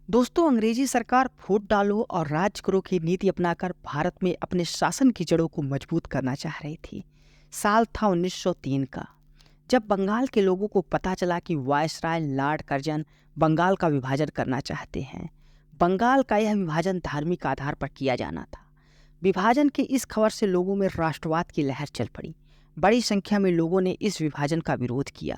दोस्तों, अंग्रेजी सरकार वोट डालो और राज करो की नीति अपनाकर भारत में अपने शासन की जड़ों को मजबूत करना चाह रही थी। साल था 1903 का, जब बंगाल के लोगों को पता चला कि वायसराय लॉर्ड कर्जन बंगाल का विभाजन करना चाहते हैं। बंगाल का यह विभाजन धार्मिक आधार पर किया जाना था। विभाजन की इस खबर से लोगों में राष्ट्रवाद की लहर चल पड़ी। बड़ी संख्या में लोगों ने इस विभाजन का विरोध किया।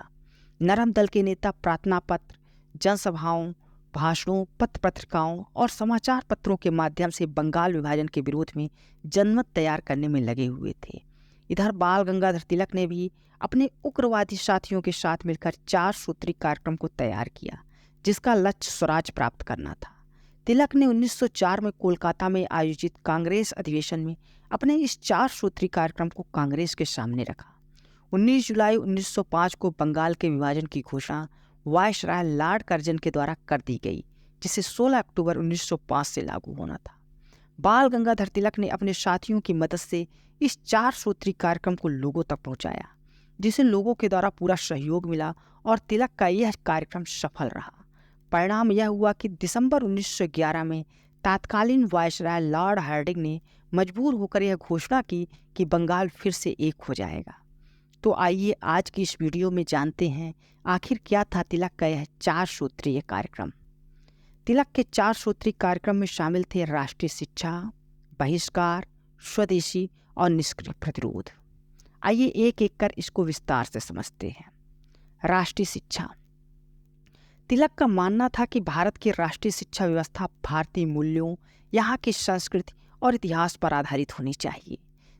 नरम दल के नेता प्रार्थना पत्र, जनसभाओं, भाषणों, पत्र पत्रिकाओं और समाचार पत्रों के माध्यम से बंगाल विभाजन के विरोध में जनमत तैयार करने में लगे हुए थे। इधर बाल गंगाधर तिलक ने भी अपने उग्रवादी साथियों के साथ मिलकर 4 सूत्री कार्यक्रम को तैयार किया, जिसका लक्ष्य स्वराज प्राप्त करना था। तिलक ने 1904 में कोलकाता में आयोजित कांग्रेस अधिवेशन में अपने इस 4 सूत्री कार्यक्रम को कांग्रेस के सामने रखा। 19 जुलाई 1905 को बंगाल के विभाजन की घोषणा वायसराय लॉर्ड कर्जन के द्वारा कर दी गई, जिसे 16 अक्टूबर 1905 से लागू होना था। बाल गंगाधर तिलक ने अपने साथियों की मदद से इस 4 सूत्री कार्यक्रम को लोगों तक पहुंचाया, जिसे लोगों के द्वारा पूरा सहयोग मिला और तिलक का यह कार्यक्रम सफल रहा। परिणाम यह हुआ कि दिसंबर 1911 में तत्कालीन वायसराय लॉर्ड हार्डिंग ने मजबूर होकर यह घोषणा की कि बंगाल फिर से एक हो जाएगा। तो आइए आज की इस वीडियो में जानते हैं आखिर क्या था तिलक का यह 4 सूत्रीय कार्यक्रम। तिलक के 4 सूत्री कार्यक्रम में शामिल थे राष्ट्रीय शिक्षा, बहिष्कार, स्वदेशी और निष्क्रिय प्रतिरोध। आइए एक एक कर इसको विस्तार से समझते हैं। राष्ट्रीय शिक्षा। तिलक का मानना था कि भारत की राष्ट्रीय शिक्षा व्यवस्था भारतीय मूल्यों, यहाँ की संस्कृति और इतिहास पर आधारित होनी चाहिए।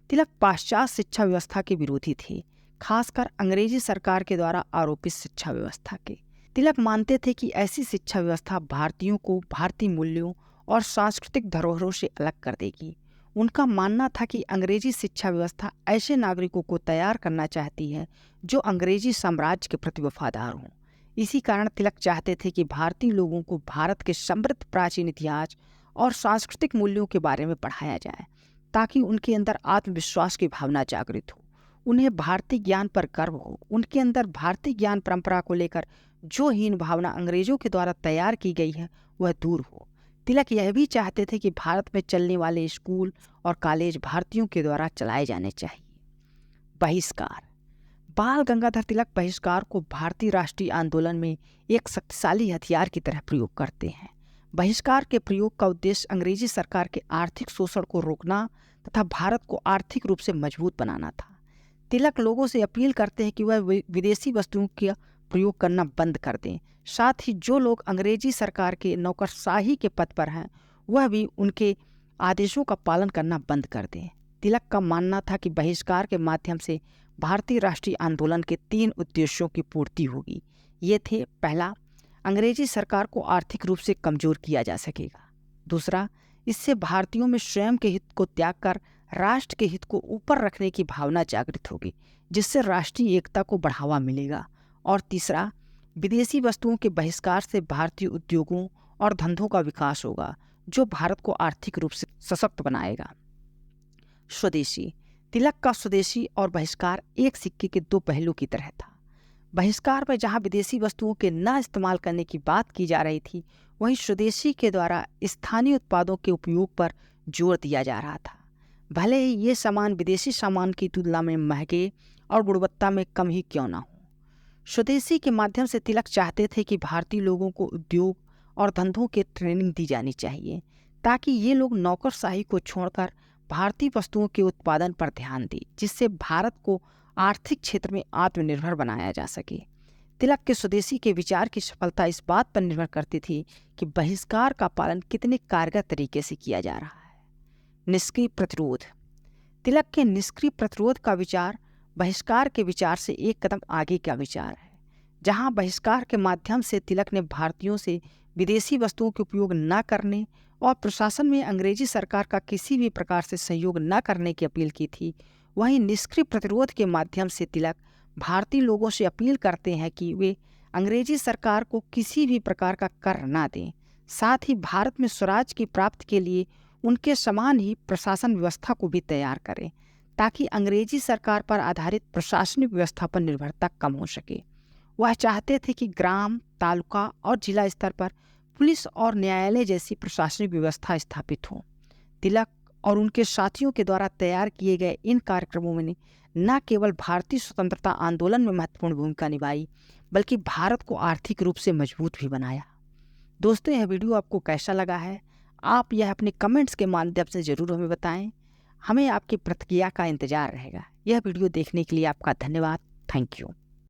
तिलक पाश्चात्य शिक्षा व्यवस्था के विरोधी थे, खासकर अंग्रेजी सरकार के द्वारा आरोपित शिक्षा व्यवस्था के। तिलक मानते थे कि ऐसी शिक्षा व्यवस्था भारतीयों को भारतीय मूल्यों और सांस्कृतिक धरोहरों से अलग कर देगी। उनका मानना था कि अंग्रेजी शिक्षा व्यवस्था ऐसे नागरिकों को तैयार करना चाहती है जो अंग्रेजी साम्राज्य के प्रति वफादार हों। इसी कारण तिलक चाहते थे कि भारतीय लोगों को भारत के समृद्ध प्राचीन इतिहास और सांस्कृतिक मूल्यों के बारे में पढ़ाया जाए, ताकि उनके अंदर आत्मविश्वास की भावना जागृत हो, उन्हें भारतीय ज्ञान पर गर्व हो, उनके अंदर भारतीय ज्ञान परंपरा को लेकर जो हीन भावना अंग्रेजों के द्वारा तैयार की गई है वह दूर हो। तिलक यह भी चाहते थे कि भारत में चलने वाले स्कूल और कॉलेज भारतीयों के द्वारा चलाए जाने चाहिए। बहिष्कार। बाल गंगाधर तिलक बहिष्कार को भारतीय राष्ट्रीय आंदोलन में एक शक्तिशाली हथियार की तरह प्रयोग करते हैं। बहिष्कार के प्रयोग का उद्देश्य अंग्रेजी सरकार के आर्थिक शोषण को रोकना तथा भारत को आर्थिक रूप से मजबूत बनाना था। तिलक लोगों से अपील करते हैं कि वह विदेशी वस्तुओं का प्रयोग करना बंद कर दें। साथ ही जो लोग अंग्रेजी सरकार के नौकरशाही के पद पर हैं वह भी उनके आदेशों का पालन करना बंद कर दें। तिलक का मानना था कि बहिष्कार के माध्यम से भारतीय राष्ट्रीय आंदोलन के 3 उद्देश्यों की पूर्ति होगी। ये थे: पहला, अंग्रेजी सरकार को आर्थिक रूप से कमजोर किया जा सकेगा। दूसरा, इससे भारतीयों में स्वयं के हित को त्याग कर राष्ट्र के हित को ऊपर रखने की भावना जागृत होगी, जिससे राष्ट्रीय एकता को बढ़ावा मिलेगा। और तीसरा, विदेशी वस्तुओं के बहिष्कार से भारतीय उद्योगों और धंधों का विकास होगा, जो भारत को आर्थिक रूप से सशक्त बनाएगा। स्वदेशी। तिलक का स्वदेशी और बहिष्कार एक सिक्के के 2 पहलू की तरह था। बहिष्कार में जहां विदेशी वस्तुओं के न इस्तेमाल करने की बात की जा रही थी, वहीं स्वदेशी के द्वारा स्थानीय उत्पादों के उपयोग पर जोर दिया जा रहा था। भले ही ये सामान विदेशी सामान की तुलना में महंगे और गुणवत्ता में कम ही क्यों ना हो। स्वदेशी के माध्यम से तिलक चाहते थे कि भारतीय लोगों को उद्योग और धंधों के ट्रेनिंग दी जानी चाहिए, ताकि ये लोग नौकरशाही को छोड़कर भारतीय वस्तुओं के उत्पादन पर ध्यान दें, जिससे भारत को आर्थिक क्षेत्र में आत्मनिर्भर बनाया जा सके। तिलक के स्वदेशी के विचार की सफलता इस बात पर निर्भर करती थी कि बहिष्कार का पालन कितने कारगर तरीके से किया जा रहा है। निष्क्रिय प्रतिरोध। तिलक के निष्क्रिय प्रतिरोध का विचार बहिष्कार के विचार से एक कदम आगे का विचार है। जहां बहिष्कार के माध्यम से तिलक ने भारतीयों से विदेशी वस्तुओं के उपयोग न करने और प्रशासन में अंग्रेजी सरकार का किसी भी प्रकार से सहयोग न करने की अपील की थी, वहीं निष्क्रिय प्रतिरोध के माध्यम से तिलक भारतीय लोगों से अपील करते हैं कि वे अंग्रेजी सरकार को किसी भी प्रकार का कर न दें, साथ ही भारत में स्वराज की प्राप्ति के लिए उनके समान ही प्रशासन व्यवस्था को भी तैयार करें, ताकि अंग्रेजी सरकार पर आधारित प्रशासनिक व्यवस्था पर निर्भरता कम हो सके। वह चाहते थे कि ग्राम, तालुका और जिला स्तर पर पुलिस और न्यायालय जैसी प्रशासनिक व्यवस्था स्थापित हो। तिलक और उनके साथियों के द्वारा तैयार किए गए इन कार्यक्रमों में न केवल भारतीय स्वतंत्रता आंदोलन में महत्वपूर्ण भूमिका निभाई, बल्कि भारत को आर्थिक रूप से मजबूत भी बनाया। दोस्तों, यह वीडियो आपको कैसा लगा है? आप यह अपने कमेंट्स के माध्यम से ज़रूर हमें बताएं। हमें आपकी प्रतिक्रिया का इंतज़ार रहेगा। यह वीडियो देखने के लिए आपका धन्यवाद। Thank you.